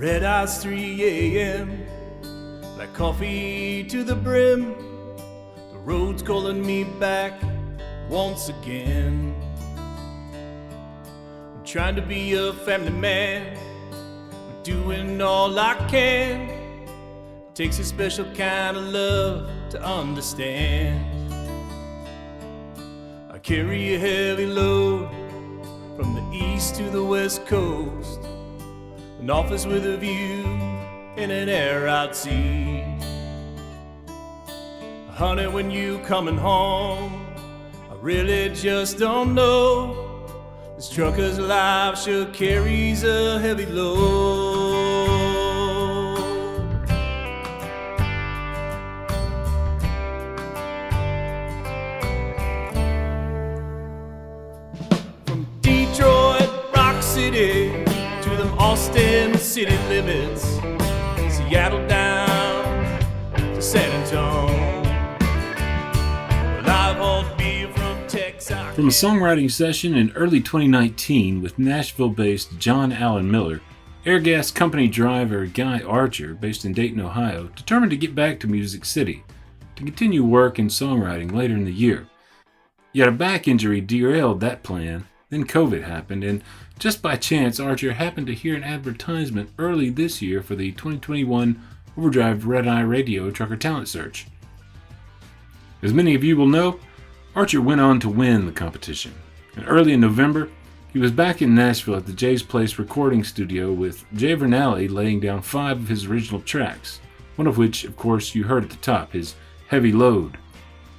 Red eyes 3 a.m. Like coffee to the brim. The road's calling me back once again. I'm trying to be a family man. I'm doing all I can. It takes a special kind of love to understand. I carry a heavy load from the east to the west coast. An office with a view and an air out sea. Honey, when you coming home, I really just don't know. This trucker's life sure carries a heavy load. From Detroit, Rock City, to them Austin city limits, Seattle down to San Antonio. Well, I've hauled beer from Texas. From a songwriting session in early 2019 with Nashville-based John Allen Miller, Airgas company driver Guy Archer, based in Dayton, Ohio, determined to get back to Music City to continue work in songwriting later in the year. Yet a back injury derailed that plan. Then COVID happened, and just by chance, Archer happened to hear an advertisement early this year for the 2021 Overdrive Red Eye Radio Trucker Talent Search. As many of you will know, Archer went on to win the competition, and early in November, he was back in Nashville at the Jay's Place recording studio with Jay Vernally laying down 5 of his original tracks, one of which, of course, you heard at the top, his Heavy Load,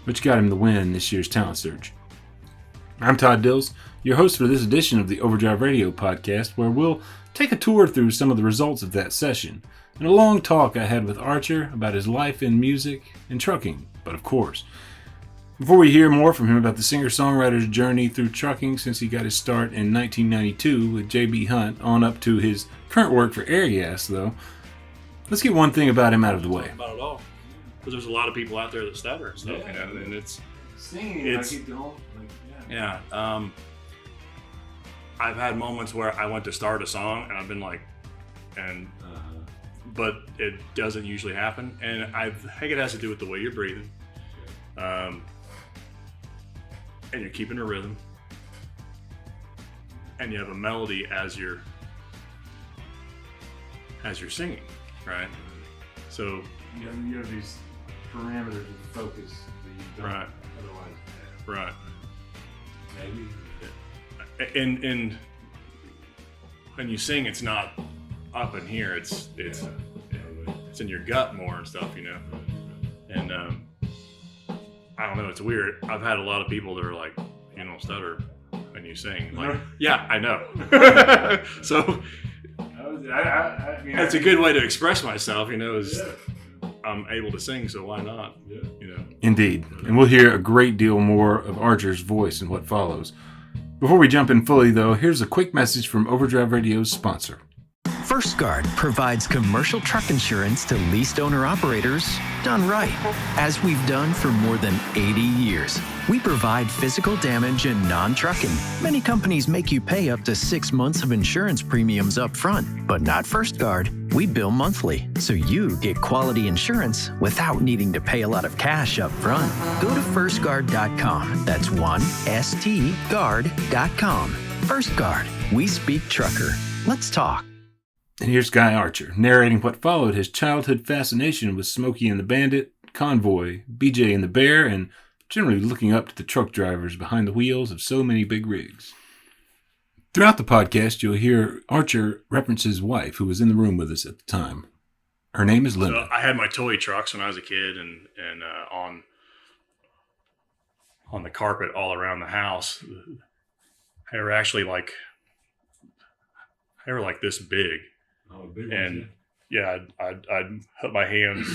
which got him the win this year's Talent Search. I'm Todd Dills, your host for this edition of the Overdrive Radio podcast, where we'll take a tour through some of the results of that session, and a long talk I had with Archer about his life in music and trucking, but of course. Before we hear more from him about the singer-songwriter's journey through trucking since he got his start in 1992 with J.B. Hunt on up to his current work for Airgas, though, let's get one thing about him out of the way. About it all, because there's a lot of people out there that stutter and stuff, Yeah. you know, and it's Singing, I keep going. yeah. I've had moments where I went to start a song and I've been like, but it doesn't usually happen, and I think it has to do with the way you're breathing, and you're keeping a rhythm, and you have a melody as you're singing, right? So you have these parameters of focus that you don't right, otherwise have. right. Maybe. And when you sing, it's not up in here. It's in your gut more and stuff, you know. And I don't know. It's weird. I've had a lot of people that are like, "You don't stutter when you sing." Like, yeah, I know. So I mean, it's a good way to express myself, you know. Is I'm able to sing, so why not? You know. Indeed. And we'll hear a great deal more of Archer's voice in what follows. Before we jump in fully, though, here's a quick message from Overdrive Radio's sponsor. First Guard provides commercial truck insurance to leased owner-operators done right, as we've done for more than 80 years. We provide physical damage and non-trucking. Many companies make you pay up to 6 months of insurance premiums up front, but not First Guard. We bill monthly, so you get quality insurance without needing to pay a lot of cash up front. Go to firstguard.com. That's 1stguard.com. First Guard. We speak trucker. Let's talk. And here's Guy Archer, narrating what followed his childhood fascination with Smokey and the Bandit, Convoy, BJ and the Bear, and generally looking up to the truck drivers behind the wheels of so many big rigs. Throughout the podcast, you'll hear Archer reference his wife, who was in the room with us at the time. Her name is Linda. So I had my toy trucks when I was a kid, and on the carpet all around the house, they were actually like this big. Oh, big And yeah, I'd put my hands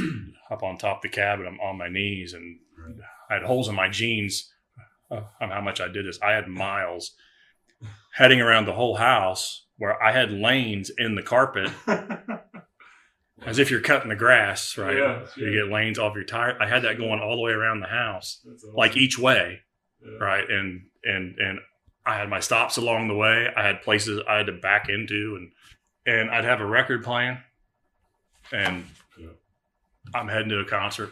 up on top of the cab and I'm on my knees, and I had holes in my jeans on how much I did this. I had miles heading around the whole house where I had lanes in the carpet as if you're cutting the grass, right? Yeah, You get lanes off your tire. I had that going all the way around the house, like each way, right? And I had my stops along the way. I had places I had to back into, and I'd have a record playing, and Yeah. I'm heading to a concert,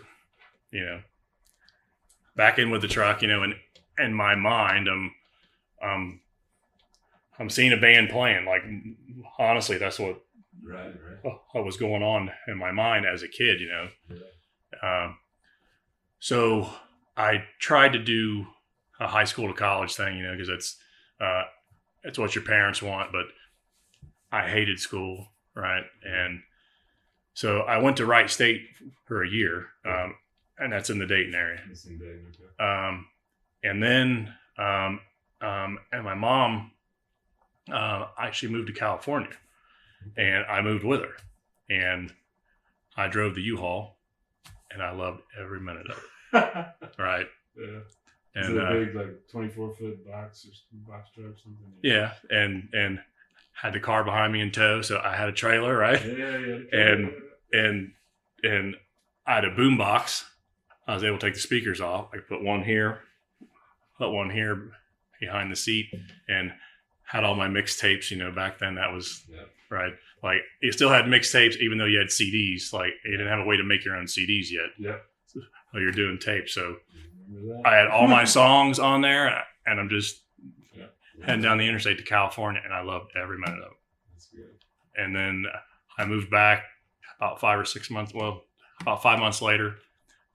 back in with the truck, and in my mind, I'm seeing a band playing. Like, honestly, that's what was going on in my mind as a kid, So I tried to do a high school to college thing, because it's what your parents want, but I hated school, right? And so I went to Wright State for a year, and that's in the Dayton area. And then, and my mom actually moved to California, and I moved with her, and I drove the U-Haul, and I loved every minute of it. Right. Yeah. And is it a big, like 24-foot box truck or something? Yeah, and had the car behind me in tow, so I had a trailer, right? Yeah. And I had a boom box. I was able to take the speakers off. I could put one here behind the seat, and had all my mixtapes. Back then that was right. Like, you still had mixtapes even though you had CDs. Like, you didn't have a way to make your own CDs yet. Yeah. So you're doing tapes. So I had all my songs on there, and I'm just heading down the interstate to California, and I loved every minute of it. That's good. And then I moved back about 5 or 6 months. Well, about 5 months later,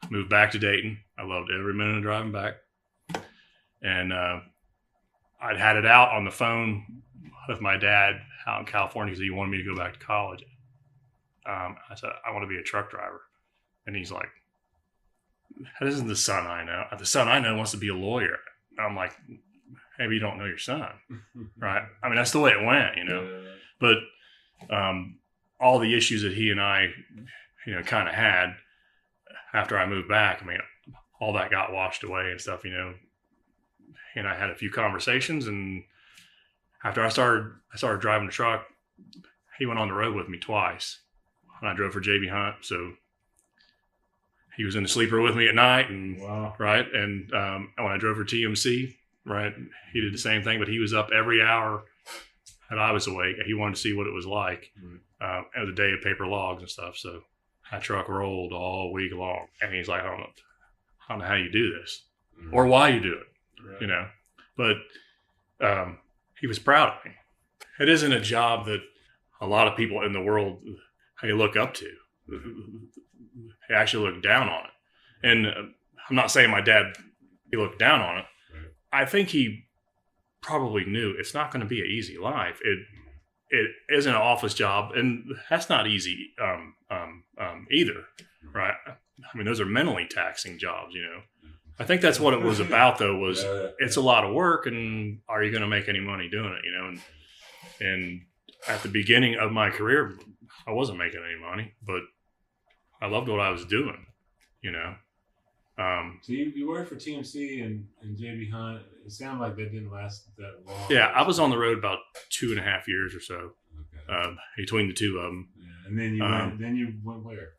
moved back to Dayton. I loved every minute of driving back. And I'd had it out on the phone with my dad out in California because he wanted me to go back to college. I said, I want to be a truck driver. And he's like, that isn't the son I know. The son I know wants to be a lawyer. And I'm like, maybe you don't know your son, right? I mean, that's the way it went, But all the issues that he and I, kind of had after I moved back, I mean, all that got washed away and stuff, And I had a few conversations, and after I started driving the truck, he went on the road with me twice. And I drove for JB Hunt, so he was in the sleeper with me at night, and wow. Right, and when I drove for TMC, right, he did the same thing, but he was up every hour that I was awake. He wanted to see what it was like. It was a day of paper logs and stuff, so that truck rolled all week long, and he's like, I don't know how you do this or why you do it, Right. But he was proud of me. It isn't a job that a lot of people in the world they look up to. They actually look down on it. And I'm not saying my dad he looked down on it. Right. I think he probably knew it's not going to be an easy life. It isn't an office job, and that's not easy either, right? I mean, those are mentally taxing jobs, I think that's what it was about, though, was it's a lot of work, and are you going to make any money doing it, And at the beginning of my career, I wasn't making any money, but I loved what I was doing, So you worked for TMC and JB Hunt. It sounded like that didn't last that long. Yeah, I was on the road about 2.5 years or so, Okay. between the two of them. Yeah. And then you went where?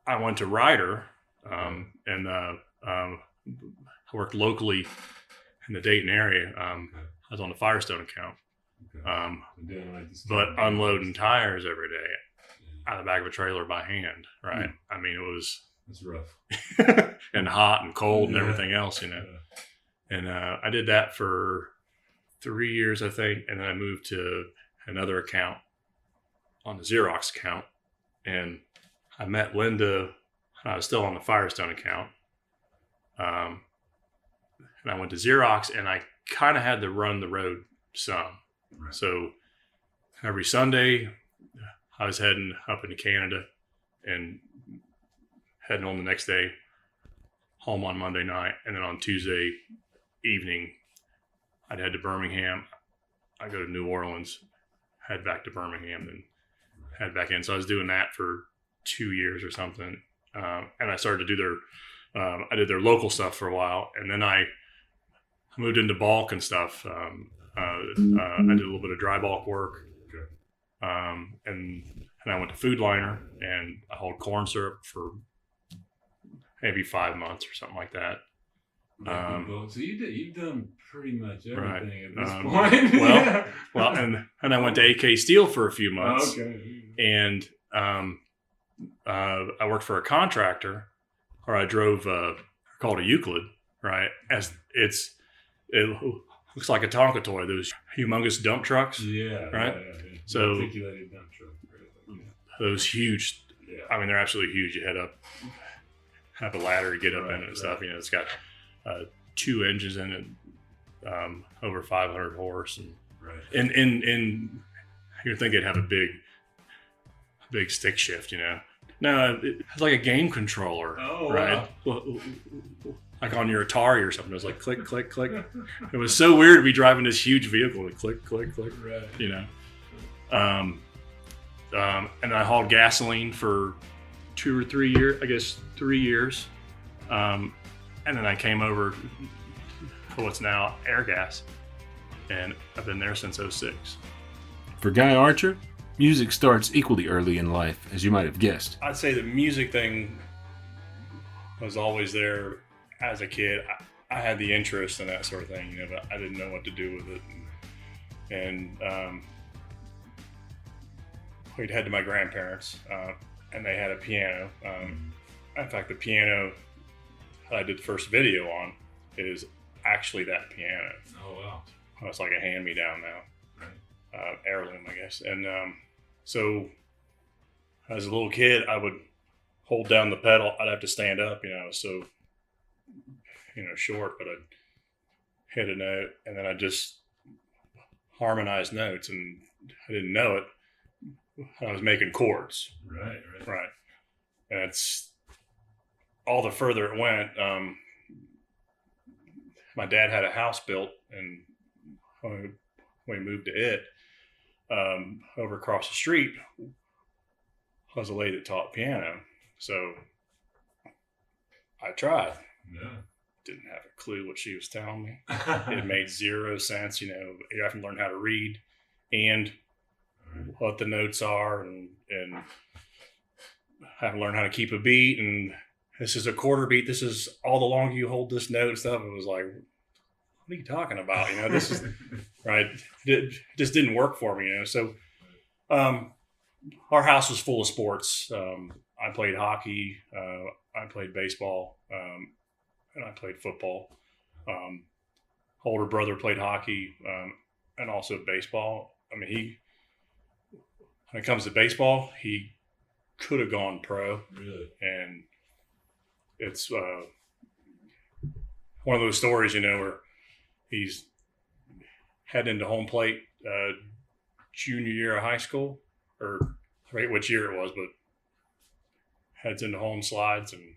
I went to Ryder, and I worked locally in the Dayton area. I was on the Firestone account, but unloading tires every day out of the back of a trailer by hand, right? I mean, it was... That's rough. and hot and cold and everything else, And I did that for 3 years, I think, and then I moved to another account on the Xerox account, and I met Linda. I was still on the Firestone account, and I went to Xerox, and I kind of had to run the road some. Right. So every Sunday, I was heading up into Canada and heading home the next day, home on Monday night, and then on Tuesday evening, I'd head to Birmingham. I'd go to New Orleans, head back to Birmingham, then head back in. So I was doing that for 2 years or something, and I started to do I did their local stuff for a while, and then I moved into bulk and stuff. I did a little bit of dry bulk work, and I went to Food Liner, and I hauled corn syrup for maybe 5 months or something like that. So you've done pretty much Right. everything at this point. Well, and I went to AK Steel for a few months. Okay. And I worked for a contractor, or I drove called a Euclid, right? It looks like a Tonka toy, those humongous dump trucks. Yeah. Right? Yeah. So- Articulated dump truck. Yeah. Those huge, Yeah. I mean, they're absolutely huge. You head up, have a ladder to get up in it and stuff. Right. You know, it's got 2 engines in it, over 500 horse, and Right. you'd think it'd have a big stick shift, you know. No, it's like a game controller, Oh, right? Like on your Atari or something. It was like click, click, click. It was so weird to be driving this huge vehicle and click, click, click, Right. you know. And I hauled gasoline for 2 or 3 years, I guess 3 years. And then I came over for what's now Airgas. And I've been there since 06. For Guy Archer, music starts equally early in life, as you might have guessed. I'd say the music thing was always there as a kid. I had the interest in that sort of thing, you know, but I didn't know what to do with it. And we'd head to my grandparents, and they had a piano. In fact, the piano that I did the first video on is actually that piano. Oh, wow. It's like a hand-me-down now. Heirloom, I guess. And so as a little kid, I would hold down the pedal. I'd have to stand up, you know, I was so, you know, short, but I'd hit a note and then I'd just harmonize notes, and I didn't know it. I was making chords. Right. And it's all the further it went. My dad had a house built, and when we moved to it, over across the street was a lady that taught piano. So I tried. Yeah. Didn't have a clue what she was telling me. It made zero sense. You know, you have to learn how to read and what the notes are, and have to learn how to keep a beat. And this is a quarter beat. This is all the longer you hold this note and stuff. It was like, what are you talking about? You know, this is right. It just didn't work for me, you know. So our house was full of sports. I played hockey. I played baseball. And I played football. Older brother played hockey, and also baseball. I mean, when it comes to baseball, he could have gone pro. Really? And it's one of those stories, you know, where he's heading into home plate junior year of high school, or I forget which year it was, but heads into home, slides, and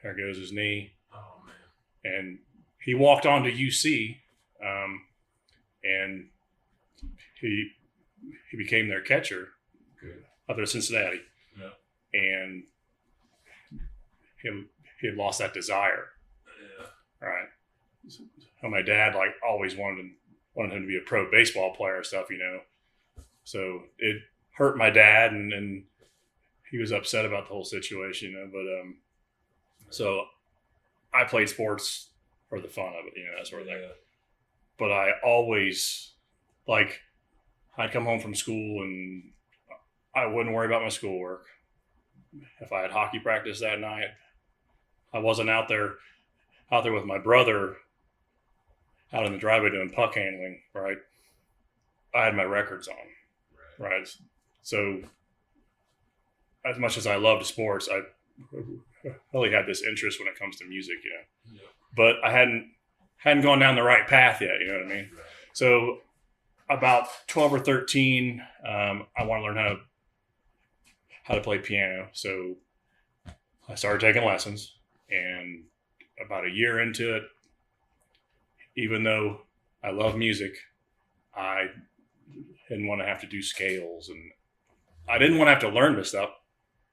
there goes his knee. Oh, man. And he walked on to UC, and he became their catcher up at Cincinnati. Yeah. And he had lost that desire. Yeah. Right. So my dad always wanted him to be a pro baseball player and stuff, you know. So it hurt my dad, and he was upset about the whole situation, you know. But so I played sports for the fun of it, you know, that sort of thing. Yeah. But I always, I'd come home from school and I wouldn't worry about my schoolwork. If I had hockey practice that night, I wasn't out there with my brother out in the driveway doing puck handling, right? I had my records on, right? So as much as I loved sports, I really had this interest when it comes to music, you know. Yeah. But I hadn't gone down the right path yet, you know what I mean? Right. So about 12 or 13, I want to learn how to play piano. So I started taking lessons, and about a year into it, even though I love music, I didn't want to have to do scales, and I didn't want to have to learn this stuff.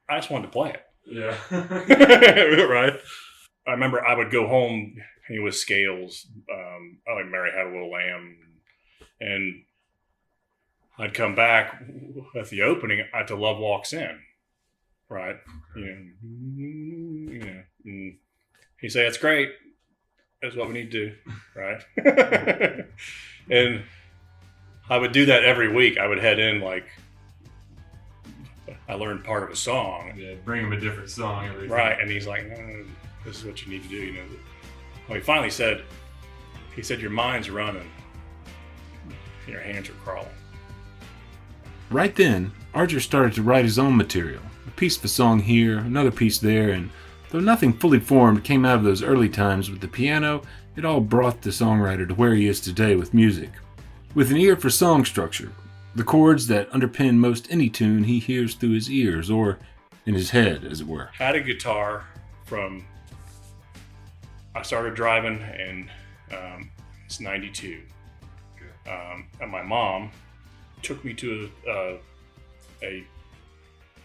I just wanted to play it. Yeah. Right. I remember I would go home with scales. Like Mary Had a Little Lamb, and I'd come back at the opening. I had to Love Walks In, right? Okay. You know, and he'd say, "That's great," That's what we need to do, right? And I would do that every week. I would head in like I learned part of a song, Yeah, bring him a different song every right? And he's like, no, "This is what you need to do." You know. Well, he finally said, "Your mind's running, and your hands are crawling." Right then, Archer started to write his own material. A piece of a song here, another piece there, and though nothing fully formed came out of those early times with the piano, it all brought the songwriter to where he is today with music. With an ear for song structure, the chords that underpin most any tune he hears through his ears, or in his head, as it were. Had a guitar from, I started driving and it's 92. And my mom took me to a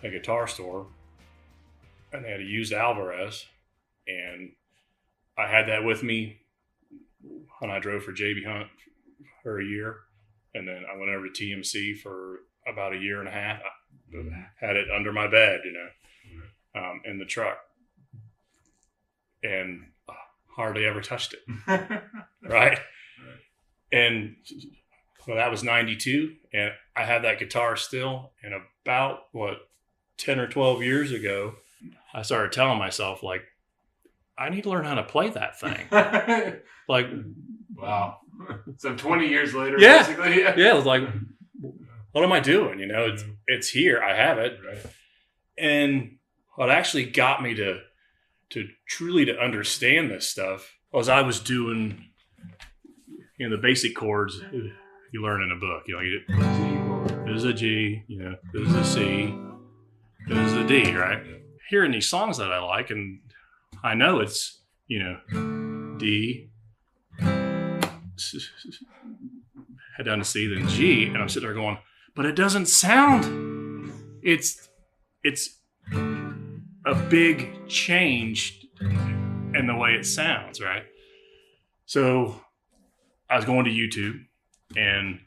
guitar store, and they had a used Alvarez, and I had that with me when I drove for JB Hunt for a year, and then I went over to TMC for about a year and a half. I had it under my bed, in the truck, and hardly ever touched it. Right? And well, that was 92, and I had that guitar still. And about 10 or 12 years ago, I started telling myself, like, I need to learn how to play that thing. Like, Wow. So 20 years later, Yeah. basically. yeah, it was like, what am I doing? It's here. I have it. Right. And what actually got me to truly to understand this stuff was I was doing, the basic chords you learn in a book. This is a G, this is a C, this is a D, right? Hearing these songs that I like, and I know it's, D, head down to C, then G, and I'm sitting there going, but it doesn't sound. It's a big change in the way it sounds, right? So I was going to YouTube, and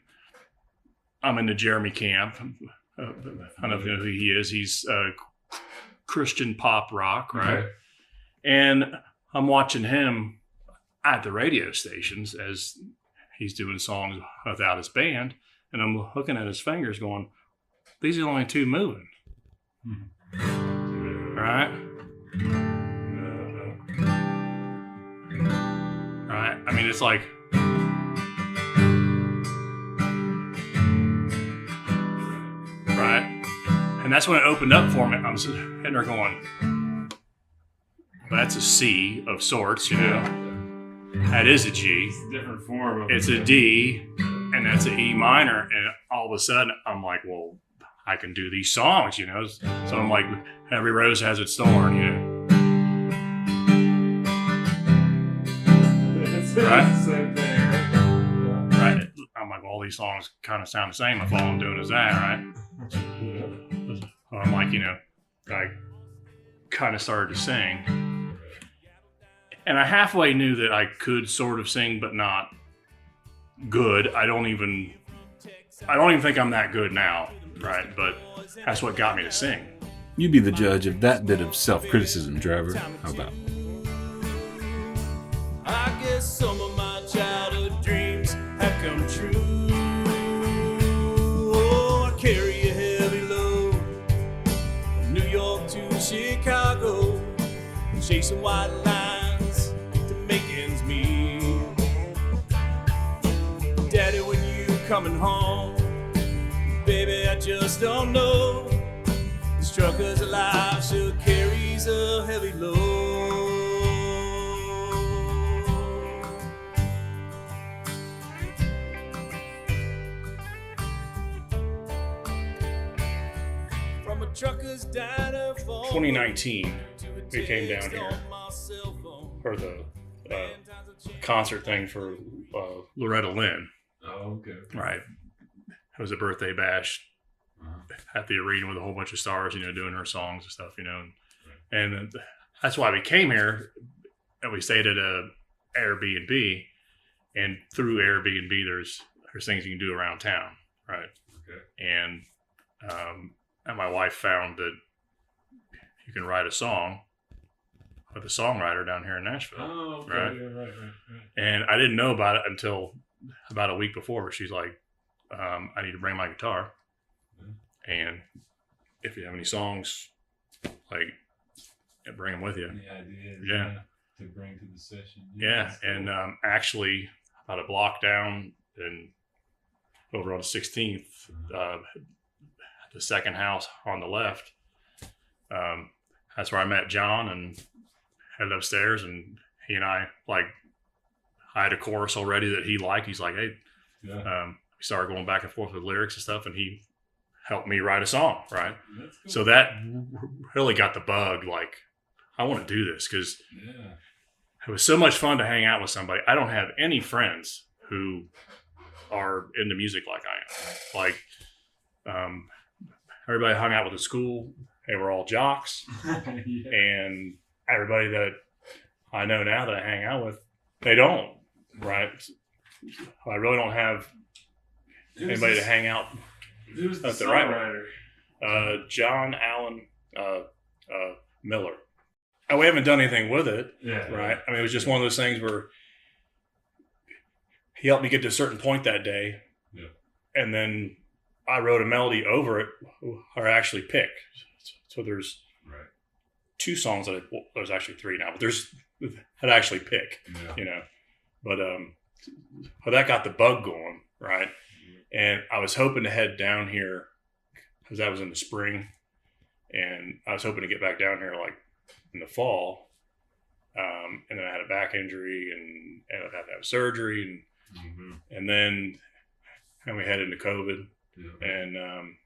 I'm into Jeremy Camp. I don't know if you know who he is. He's Christian pop rock, right? Okay. And I'm watching him at the radio stations as he's doing songs without his band, and I'm looking at his fingers going, these are the only two moving. Right? Right? I mean, it's like, right? And that's when it opened up for me. I'm sitting there going, that's a C of sorts, That is a G. It's a different form of It's a D, and that's an E minor. And all of a sudden, I'm like, well, I can do these songs, So I'm like, every rose has its thorn, Right? Same thing, Right? I'm like, well, all these songs kind of sound the same if all I'm doing is that, right? I'm like, I kind of started to sing. And I halfway knew that I could sort of sing, but not good. I don't even think I'm that good now, right? But that's what got me to sing. You be the judge of that bit of self-criticism, driver. How about? I guess some of my childhood dreams have come true. Oh, I carry a heavy load from New York to Chicago, chasing white lines to make ends meet. Daddy, when you coming home? Baby, I just don't know. This trucker's life sure carries a heavy load. From a trucker's diner for 2019, we came down here for the concert thing for Loretta Lynn. Oh, okay. Right. It was a birthday bash at the arena with a whole bunch of stars, doing her songs and stuff, And that's why we came here, and we stayed at a Airbnb. And through Airbnb, there's things you can do around town, right? Okay. And my wife found that you can write a song the songwriter down here in Nashville. Oh, okay. Right. Yeah, right. And I didn't know about it until about a week before. But she's like, I need to bring my guitar, and if you have any songs, like, bring them with you. The idea is Yeah. to bring to the session. Yeah, and actually, about a block down and over on the 16th, the second house on the left, that's where I met John and headed upstairs, and he and I, like, I had a chorus already that he liked. He's like, hey, we started going back and forth with lyrics and stuff, and he helped me write a song, right? That's cool. So that really got the bug, like, I want to do this, because it was so much fun to hang out with somebody. I don't have any friends who are into music like I am. Like, everybody hung out with the school. They were all jocks. Yeah. And everybody that I know now that I hang out with, they don't, right? I really don't have anybody to hang out. Who's That's the the right songwriter? John Allen Miller. And we haven't done anything with it, Yeah. right? I mean, it was just one of those things where he helped me get to a certain point that day, and then I wrote a melody over it, or actually picked. So there's two songs that there's actually three now, but there's I'd actually pick, you know. But that got the bug going, right? And I was hoping to head down here because that was in the spring, and I was hoping to get back down here like in the fall. And then I had a back injury and I had to have surgery, and then we headed into COVID. And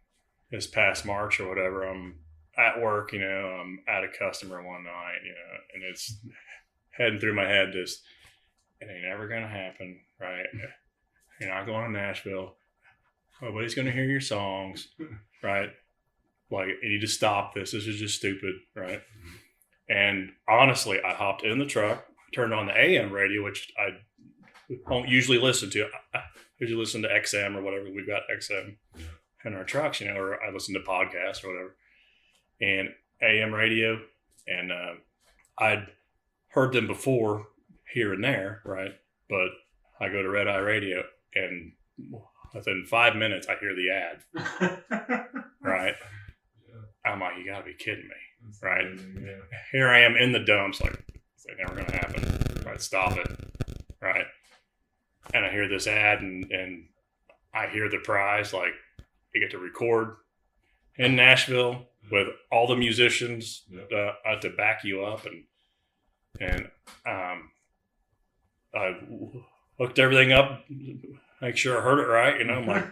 this past March or whatever, I'm at work, you know, I'm at a customer one night, you know, and it's heading through my head, just, it ain't ever going to happen, right? You're not going to Nashville. Nobody's going to hear your songs, right? Like, you need to stop this. This is just stupid, right? And honestly, I hopped in the truck, turned on the AM radio, which I don't usually listen to. I usually listen to XM or whatever. We've got XM in our trucks, you know, or I listen to podcasts or whatever. And AM radio, and I'd heard them before here and there, right? But I go to Red Eye Radio, and within 5 minutes, I hear the ad, right? I'm like, you gotta be kidding me, right? Here I am in the dumps, like, it's never gonna happen, right? Stop it, right? And I hear this ad, and I hear the prize, like, you get to record in Nashville with all the musicians to back you up, and I looked everything up, make sure I heard it right, you know. I'm like,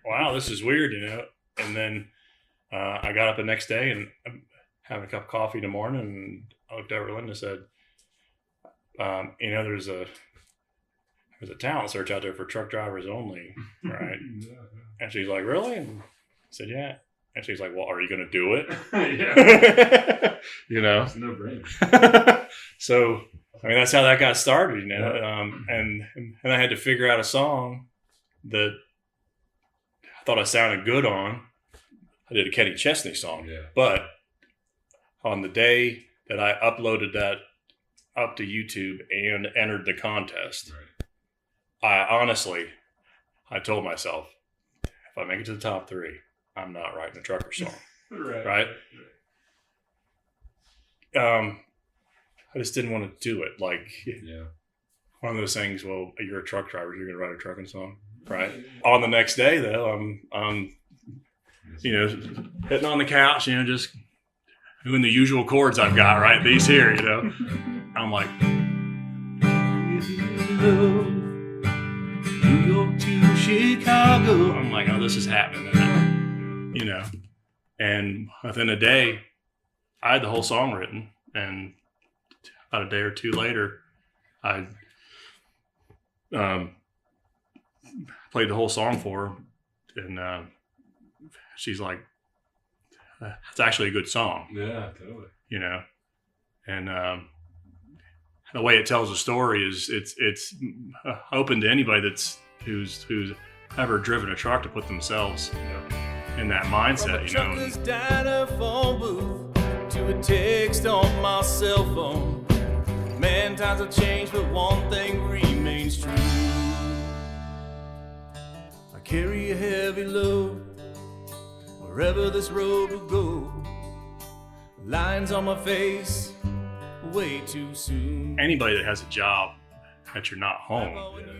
wow, this is weird, you know. And then I got up the next day and I'm having a cup of coffee in the morning, and I looked over at Linda and said, you know, there's a talent search out there for truck drivers only, right? And she's like, really? And I said, yeah. And she's like, well, are you going to do it? Yeah. You know? It's no brainer. So, I mean, that's how that got started, you know? And I had to figure out a song that I thought I sounded good on. I did a Kenny Chesney song. Yeah. But on the day that I uploaded that up to YouTube and entered the contest, I told myself, if I make it to the top 3, I'm not writing a trucker song. Right? I just didn't want to do it. Like, one of those things, well, you're a truck driver, you're going to write a trucking song, right? On the next day, though, I'm you know, hitting on the couch, you know, just doing the usual chords I've got, right? These here, you know. I'm like, New York to Chicago. I'm like, oh, this is happening, you know. And within a day, I had the whole song written, and about a day or two later, I played the whole song for her, and she's like, it's actually a good song. Yeah, totally. You know, and the way it tells a story is it's open to anybody who's ever driven a truck to put themselves in that mindset, you know. From a trucker's diner phone booth to stupid text on my cell phone. Man, times have changed, but one thing remains true. I carry a heavy load wherever this road will go. Lines on my face, way too soon. Anybody that has a job that you're not home,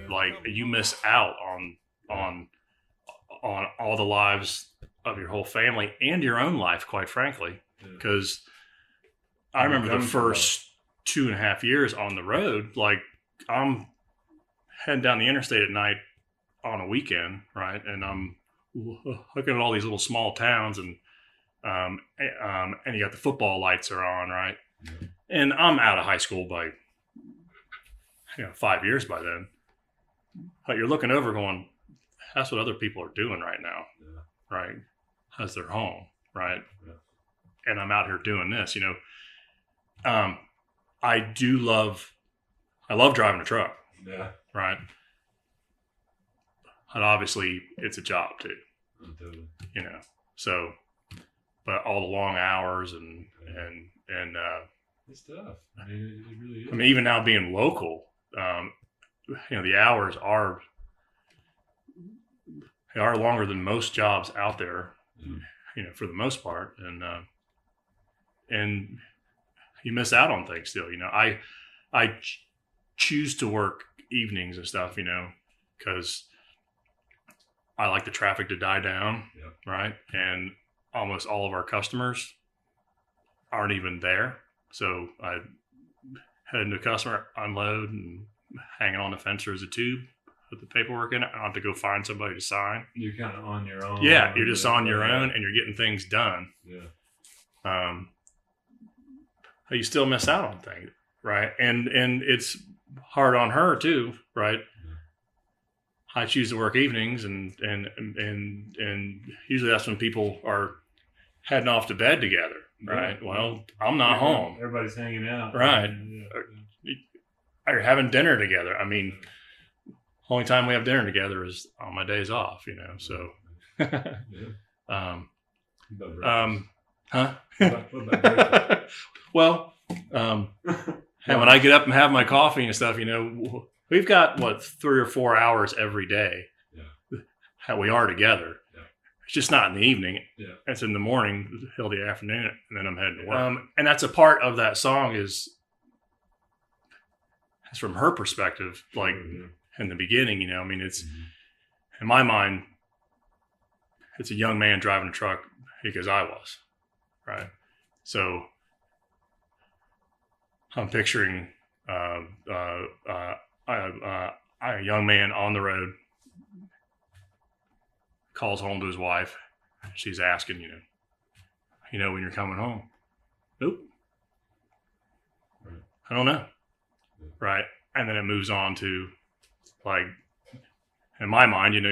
like you miss out on all the lives of your whole family and your own life, quite frankly. Because I remember the first 2.5 years on the road, like I'm heading down the interstate at night on a weekend, right? And I'm looking at all these little small towns, and you got the football lights are on, right? Yeah. And I'm out of high school by 5 years by then. But you're looking over going, that's what other people are doing right now, right? As they're home, right? Yeah. And I'm out here doing this, I love driving a truck. Yeah. Right. And obviously it's a job too. Totally. So, but all the long hours and it's tough. I mean, it really is. I mean, even now being local, the hours are longer than most jobs out there, for the most part. And you miss out on things still, I choose to work evenings and stuff, because I like the traffic to die down, right? And almost all of our customers aren't even there. So I head into a customer, unload, and hang it on the fence. There's a tube with the paperwork in it. I don't have to go find somebody to sign. You're kind of on your own. Yeah, you're just on your own, and you're getting things done. Yeah. You still miss out on things, right? And it's hard on her too, right? I choose to work evenings, and usually that's when people are heading off to bed together, right? Yeah. Well, I'm not home. Everybody's hanging out, right? Or having dinner together. I mean, only time we have dinner together is on my days off, So, huh? Well, and when I get up and have my coffee and stuff, we've got 3 or 4 hours every day that we are together. Yeah. It's just not in the evening. Yeah. It's in the morning till the afternoon, and then I'm heading to work. And that's a part of that song is from her perspective, like in the beginning, I mean, it's in my mind, it's a young man driving a truck because I was, right? So I'm picturing a young man on the road calls home to his wife. She's asking, when you're coming home. Nope. Right. I don't know. Yeah. Right. And then it moves on to, like, in my mind, you've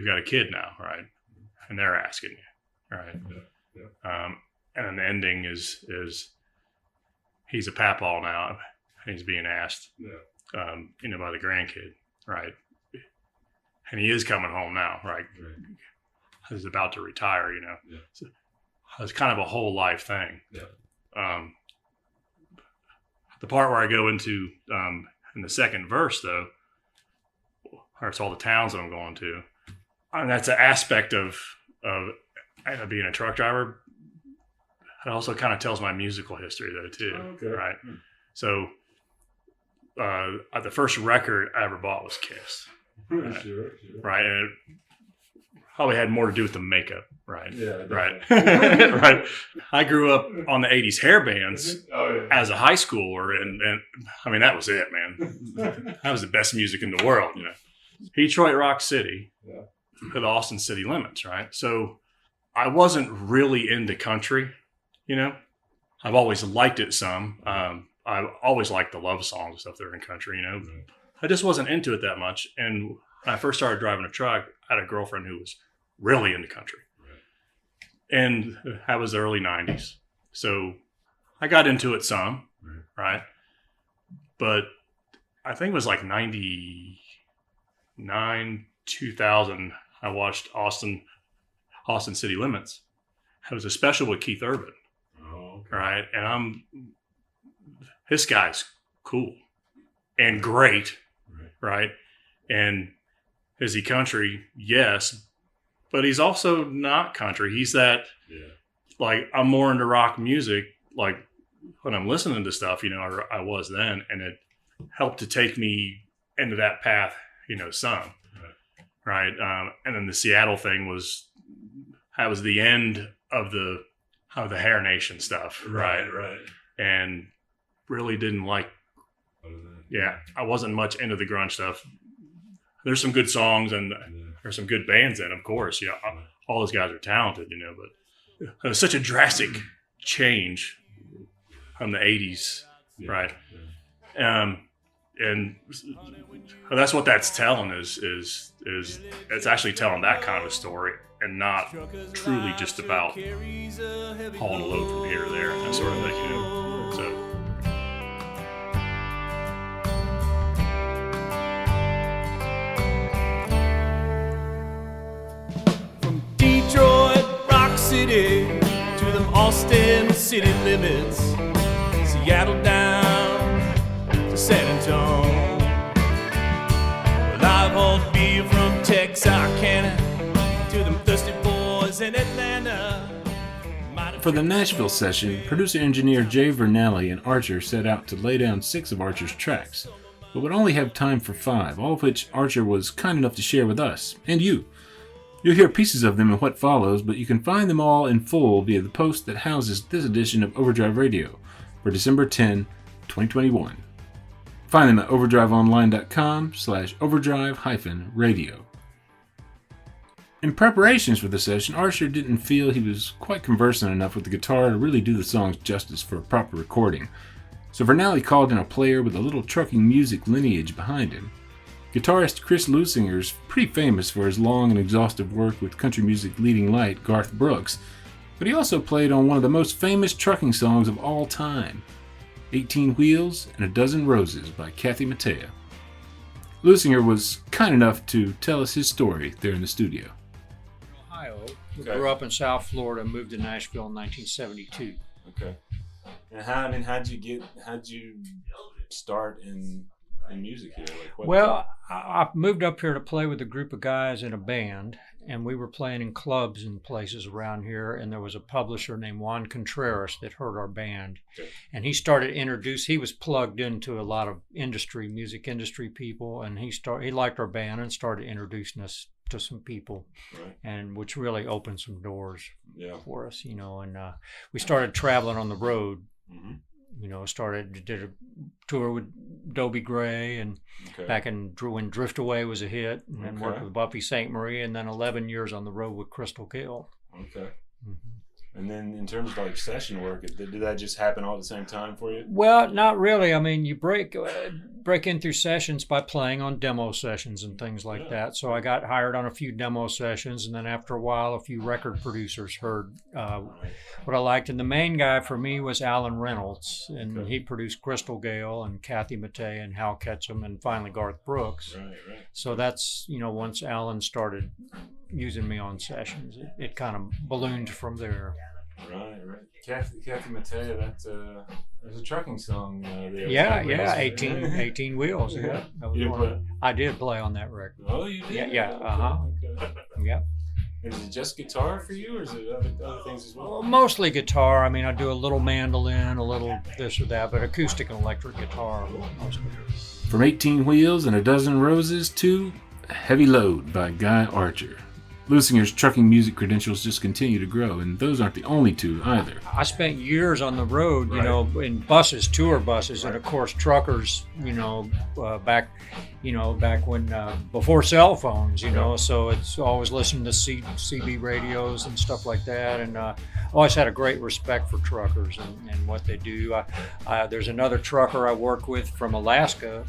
got a kid now, right? And they're asking you, right? Yeah. Yeah. And then the ending is he's a papaw now. He's being asked, by the grandkid, right? And he is coming home now, right? He's about to retire, Yeah. So it's kind of a whole life thing. Yeah. The part where I go into in the second verse, though, where it's all the towns that I'm going to, and that's an aspect of being a truck driver. It also kind of tells my musical history, though, too. Oh, okay. Right? So the first record I ever bought was Kiss. Right? Sure. Right? And it probably had more to do with the makeup, right? Yeah. Right. Right. I grew up on the 80s hair bands as a high schooler, and I mean, that was it, man. That was the best music in the world, Detroit Rock City, to the Austin city limits, right? So I wasn't really into country. I've always liked it some. I always liked the love songs and stuff that are in country, Right. I just wasn't into it that much. And when I first started driving a truck, I had a girlfriend who was really into country. Right. And that was the early 90s. So I got into it some, right? But I think it was like 99, 2000, I watched Austin City Limits. was a special with Keith Urban, right? And this guy's cool and great, right? And is he country? Yes, but he's also not country. He's that, like, I'm more into rock music, like when I'm listening to stuff, you know, or I was then, and it helped to take me into that path, you know, some, right? And then the Seattle thing was the end of the Hair Nation stuff, right? And really didn't like, I wasn't much into the grunge stuff. There's some good songs and there's some good bands in, of course, you know, all those guys are talented, you know, but it was such a drastic change from the 80s, right? And that's what that's telling is it's actually telling that kind of a story and not truly just about hauling a load from here to there, that sort of thing, you know. So. From Detroit, Rock City, to them Austin city limits, Seattle down to San Antonio. Well, I've hauled beer from Texarkana to them thirsty boys in Atlanta. For the Nashville session, producer-engineer Jay Vernelli and Archer set out to lay down 6 of Archer's tracks, but would only have time for 5, all of which Archer was kind enough to share with us, and you. You'll hear pieces of them in what follows, but you can find them all in full via the post that houses this edition of Overdrive Radio for December 10, 2021. Find them at overdriveonline.com/overdrive-radio. In preparations for the session, Archer didn't feel he was quite conversant enough with the guitar to really do the songs justice for a proper recording, so Vernelli called in a player with a little trucking music lineage behind him. Guitarist Chris Lusinger's pretty famous for his long and exhaustive work with country music leading light Garth Brooks, but he also played on one of the most famous trucking songs of all time, 18 Wheels and a Dozen Roses by Kathy Mattea. Lusinger was kind enough to tell us his story there in the studio. Ohio. We grew up in South Florida, moved to Nashville in 1972. Okay. And how'd you start in music here? Well, I moved up here to play with a group of guys in a band, and we were playing in clubs and places around here, and there was a publisher named Juan Contreras that heard our band. Okay. And he was plugged into a lot of music industry people, and he liked our band and started introducing us to some people, Right. and which really opened some doors Yeah. for us, you know, and we started traveling on the road. Mm-hmm. You know, did a tour with Dobie Gray, and back when Drift Away was a hit, and then worked with Buffy St. Marie, and then 11 years on the road with Crystal Kill. Okay. Mm-hmm. And then in terms of like session work, did that just happen all at the same time for you? Well, not really. I mean, you break in through sessions by playing on demo sessions and things like that. So I got hired on a few demo sessions, and then after a while, a few record producers heard what I liked. And the main guy for me was Alan Reynolds, and he produced Crystal Gale and Kathy Mattea and Hal Ketchum and finally Garth Brooks. Right. So that's, you know, once Alan started using me on sessions, it kind of ballooned from there. Right. Kathy Mattea, that's there's a trucking song there. Yeah, 18 Wheels. Yeah, that was You didn't one. play? I did play on that record. Oh, you did? Yeah, uh-huh. Okay. Yeah. And is it just guitar for you, or is it other things as well? Well, mostly guitar. I mean, I do a little mandolin, a little this or that, but acoustic and electric guitar mostly. From 18 Wheels and a Dozen Roses to Heavy Load by Guy Archer. Lusinger's trucking music credentials just continue to grow, and those aren't the only two either. I spent years on the road, you know, in buses, tour buses, and of course truckers, you know, back when before cell phones, you know. So it's always listening to CB radios and stuff like that, and always had a great respect for truckers and what they do. There's another trucker I work with from Alaska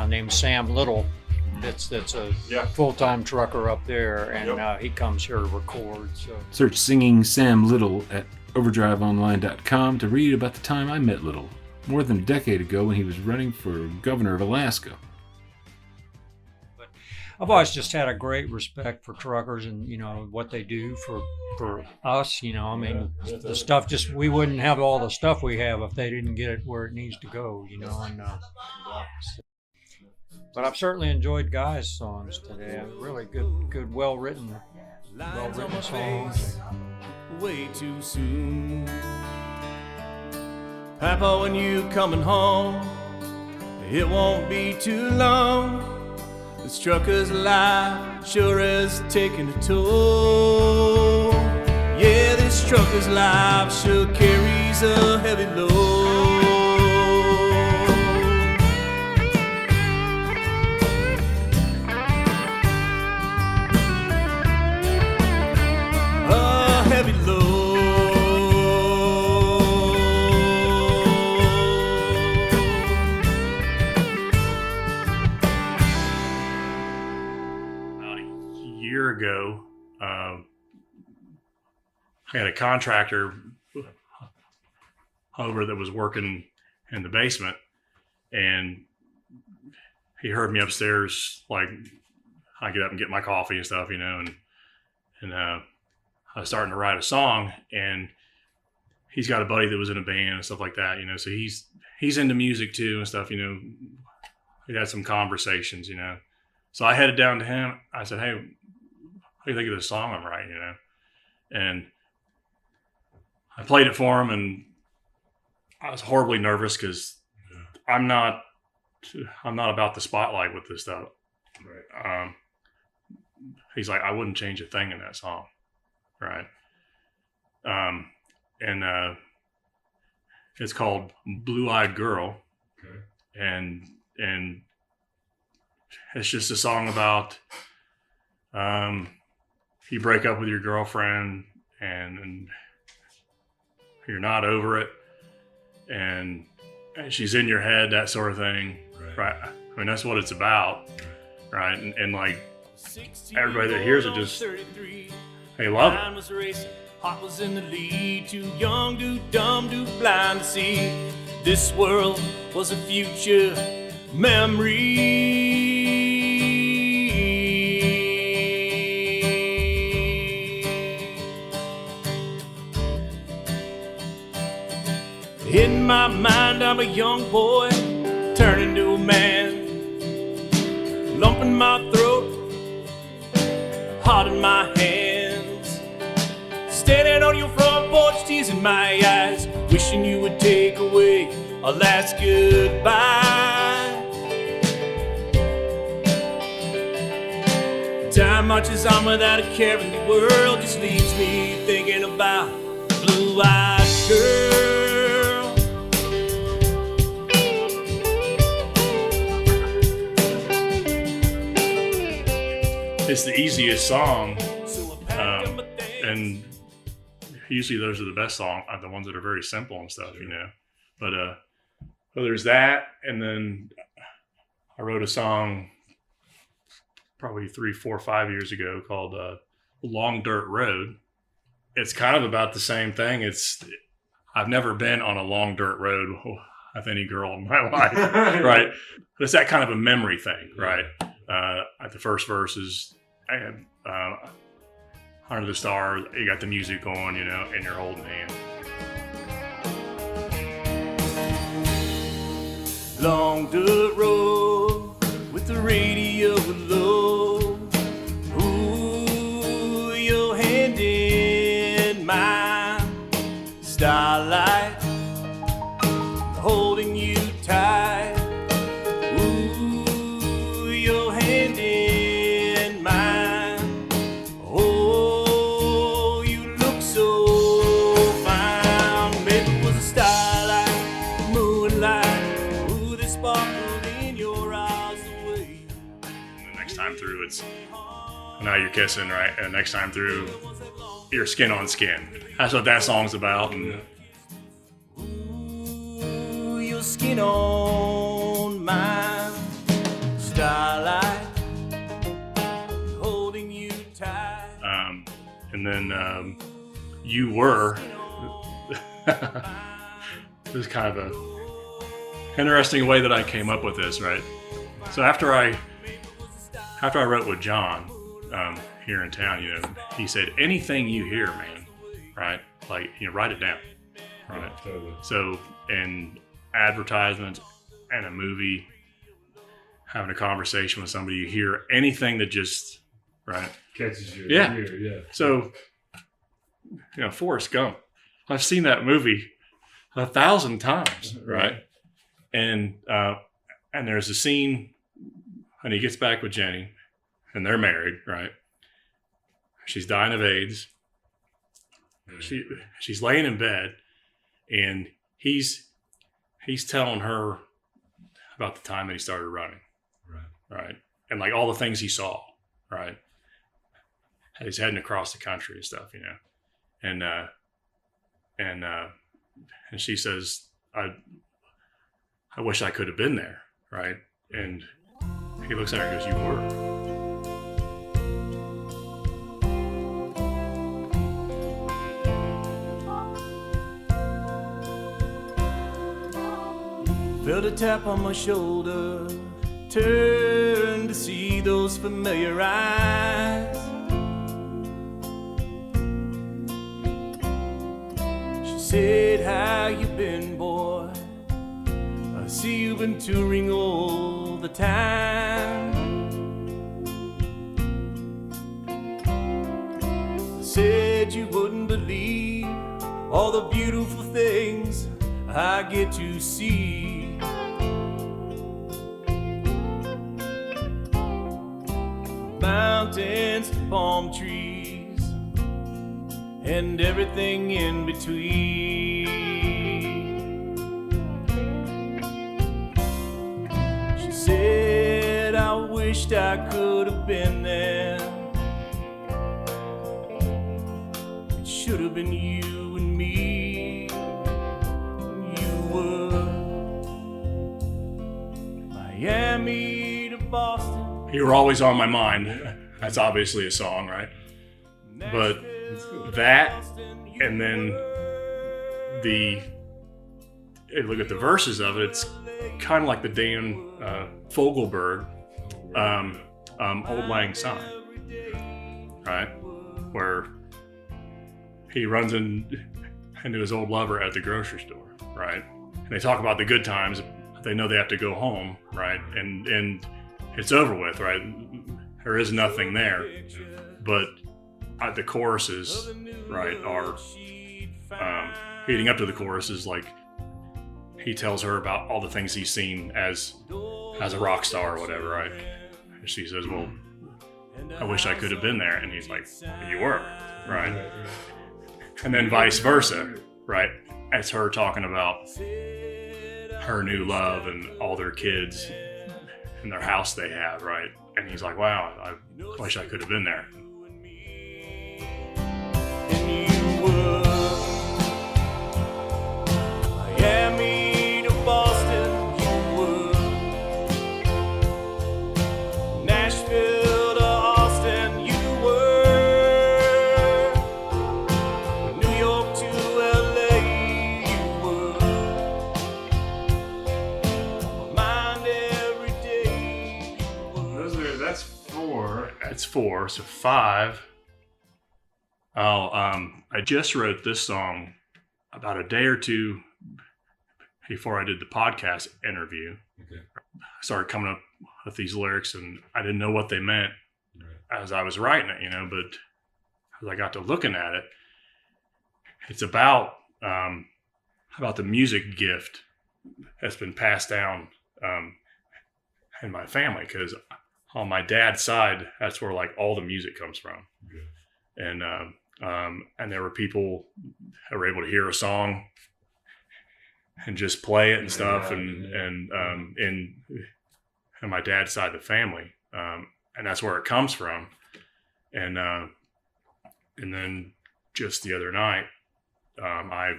named Sam Little. That's a full-time trucker up there, and he comes here to record. So search Singing Sam Little at overdriveonline.com to read about the time I met Little, more than a decade ago when he was running for governor of Alaska. But I've always just had a great respect for truckers and what they do for us. I mean, the stuff we wouldn't have all the stuff we have if they didn't get it where it needs to go. And but I've certainly enjoyed Guy's songs today. Really good, well written songs. Way too soon. Papa, when you coming home, it won't be too long. This trucker's life sure is taking a toll. Yeah, this trucker's life sure carries a heavy load. A heavy load. Ago, I had a contractor over that was working in the basement, and he heard me upstairs. Like, I get up and get my coffee and stuff, and I was starting to write a song, and he's got a buddy that was in a band and stuff like that, so he's into music too and stuff, we had some conversations, so I headed down to him. I said, hey, what do you think of this song I'm writing, And I played it for him, and I was horribly nervous because I'm not about the spotlight with this stuff. Right. He's like, I wouldn't change a thing in that song. Right. And it's called Blue Eyed Girl. Okay. And it's just a song about, you break up with your girlfriend and you're not over it, and she's in your head, that sort of thing. Right. I mean, that's what it's about. Right. And like, everybody that hears it just, they love it. Heart was in the lead, too young, too dumb, too blind to see. This world was a future memory. In my mind, I'm a young boy, turning to a man. Lump in my throat, heart in my hands. Standing on your front porch, tears in my eyes, wishing you would take away our last goodbye. Time marches on without a care in the world, just leaves me thinking about the blue-eyed girl. It's the easiest song, and usually those are the best songs, the ones that are very simple and stuff, But well, there's that, and then I wrote a song probably 3, 4, 5 years ago called Long Dirt Road. It's kind of about the same thing. I've never been on a long dirt road with any girl in my life, right? But it's that kind of a memory thing, right? At the first verses, I had Under the Stars, you got the music going, and you're holding hands. Long dirt road with the radio low. Ooh, your hand in mine. Starlight holding you tight. Ooh, your hand in mine. Oh, you look so fine. Maybe it was a starlight, moonlight. Ooh, they sparkled in your eyes away. And the next time through, it's now you're kissing, right? And next time through, you're skin on skin. That's what that song's about. And ooh, your skin on mine. Starlight holding you tight. And then You Were. This is kind of a interesting way that I came up with this, right? So after I after I wrote with John here in town, you know, he said, anything you hear, man, right? Like, you know, write it down, right? Yeah, totally. So, in advertisements and a movie, having a conversation with somebody, you hear anything that just, right? Catches your Yeah. ear, yeah. So, you know, Forrest Gump, I've seen that movie 1,000 times, right? And there's a scene when he gets back with Jenny, and they're married, right? She's dying of AIDS. She's laying in bed, and he's telling her about the time that he started running, right? And like all the things he saw, right? He's heading across the country and stuff, you know, and she says, I wish I could have been there, right? And he looks at her and goes, you were. Felt a tap on my shoulder, turned to see those familiar eyes. She said, how you been, boy? I see you've been touring all the time. I said you wouldn't believe all the beautiful things I get to see. Mountains to palm trees and everything in between. She said, I wished I could have been there. It should have been you and me. You were Miami to Boston. You were always on my mind. That's obviously a song, right? But that, and then look at the verses of it, it's kind of like the Dan Fogelberg Old Lang Syne, right? Where he runs into his old lover at the grocery store, right? And they talk about the good times. They know they have to go home, right? And it's over with, right? There is nothing there. But the choruses, right, are leading up to the choruses, like he tells her about all the things he's seen as a rock star or whatever, right? And she says, well, I wish I could have been there. And he's like, you were, right? And then vice versa, right? It's her talking about her new love and all their kids and their house they have, right? And he's like, wow, I wish I could have been there. And you were Miami to Boston, you were Nashville to Austin, you were New York to LA, you were my mind every day, you were. That's 4. That's 4, so 5. I just wrote this song about a day or two before I did the podcast interview. Okay. I started coming up with these lyrics, and I didn't know what they meant as I was writing it, you know, but as I got to looking at it, it's about the music gift that's been passed down in my family, because on my dad's side, that's where like all the music comes from. Okay. And there were people that were able to hear a song and just play it and stuff, and my dad's side of the family, and that's where it comes from. And then just the other night, I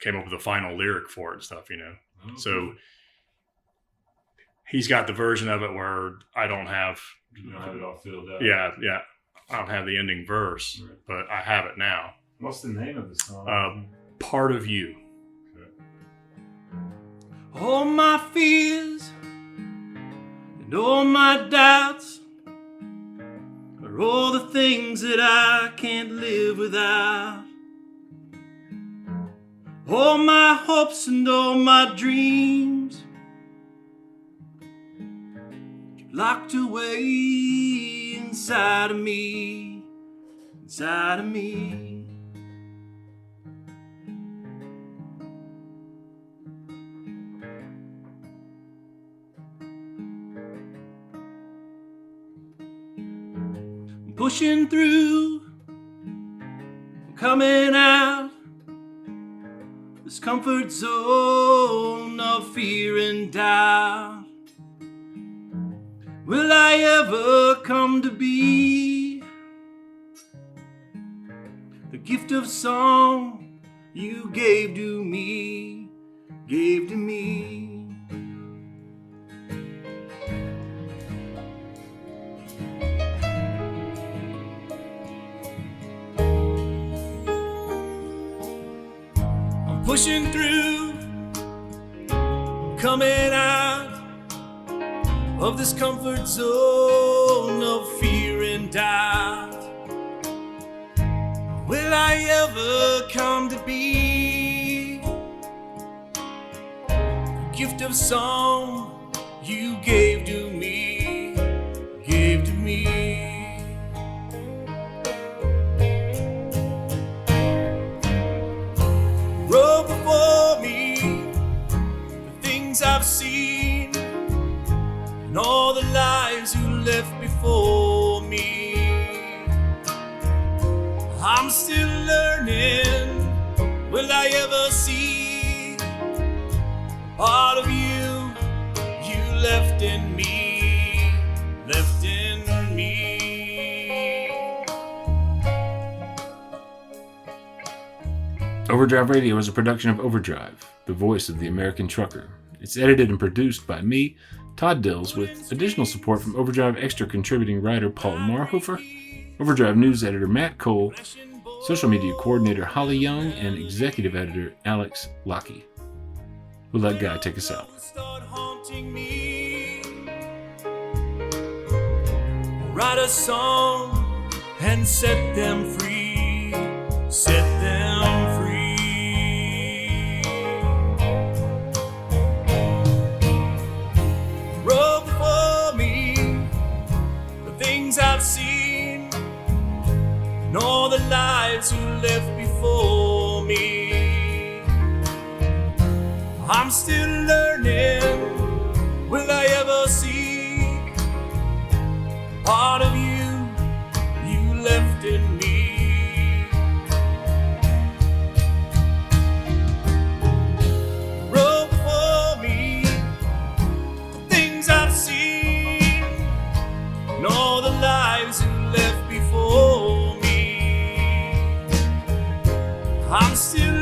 came up with a final lyric for it and stuff, you know. Oh, So he's got the version of it where I don't have. you don't have it all filled out. Yeah. I don't have the ending verse, Right. but I have it now. What's the name of the song? Part of You. All my fears And all my doubts are all the things that I can't live without. All my hopes and all my dreams locked away inside of me, inside of me. I'm pushing through, I'm coming out this comfort zone of fear and doubt. Will I ever come to be the gift of song you gave to me, gave to me? I'm pushing through, coming out of this comfort zone of fear and doubt. Will I ever come to be the gift of song you gave to me, gave to me? Road before me, the things I've seen, and all the lives you left before me. I'm still learning. Will I ever see part of you left in me, left in me? Overdrive Radio is a production of Overdrive, the voice of the American trucker. It's edited and produced by me, Todd Dills, with additional support from Overdrive Extra contributing writer Paul Marhofer, Overdrive news editor Matt Cole, social media coordinator Holly Young, and executive editor Alex Lockey. We'll let Guy take us out. Start haunting me. Write a song and set them free, set them free. Road before me, the things I've seen, and all the lives you left before me. I'm still learning. Will I ever see part of you left in me? Road before me, the things I've seen, and all the lives you left before me. I'm still